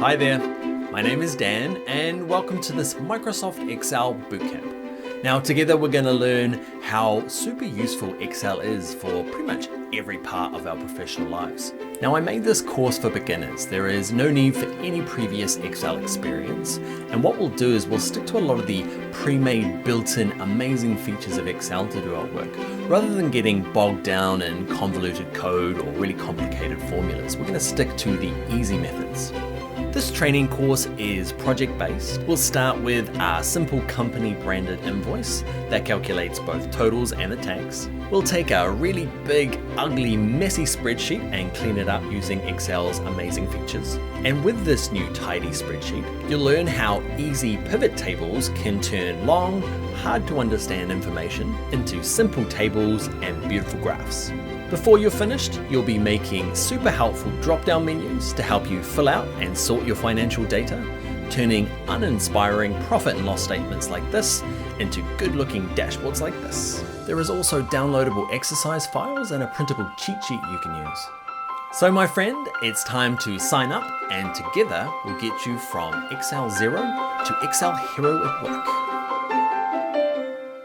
Hi there, my name is Dan and welcome to this Microsoft Excel Bootcamp. Now together we're going to learn how super useful Excel is for pretty much every part of our professional lives. Now I made this course for beginners. There is no need for any previous Excel experience, and what we'll do is we'll stick to a lot of the pre-made built-in amazing features of Excel to do our work, rather than getting bogged down in convoluted code or really complicated formulas. We're going to stick to the easy methods. This training course is project-based. We'll start with a simple company branded invoice that calculates both totals and the tax. We'll take a really big, ugly, messy spreadsheet and clean it up using Excel's amazing features. And with this new tidy spreadsheet, you'll learn how easy pivot tables can turn long, hard to understand information into simple tables and beautiful graphs. Before you're finished, you'll be making super helpful drop-down menus to help you fill out and sort your financial data, turning uninspiring profit and loss statements like this into good-looking dashboards like this. There is also downloadable exercise files and a printable cheat sheet you can use. So my friend, it's time to sign up, and together we'll get you from Excel Zero to Excel Hero at work.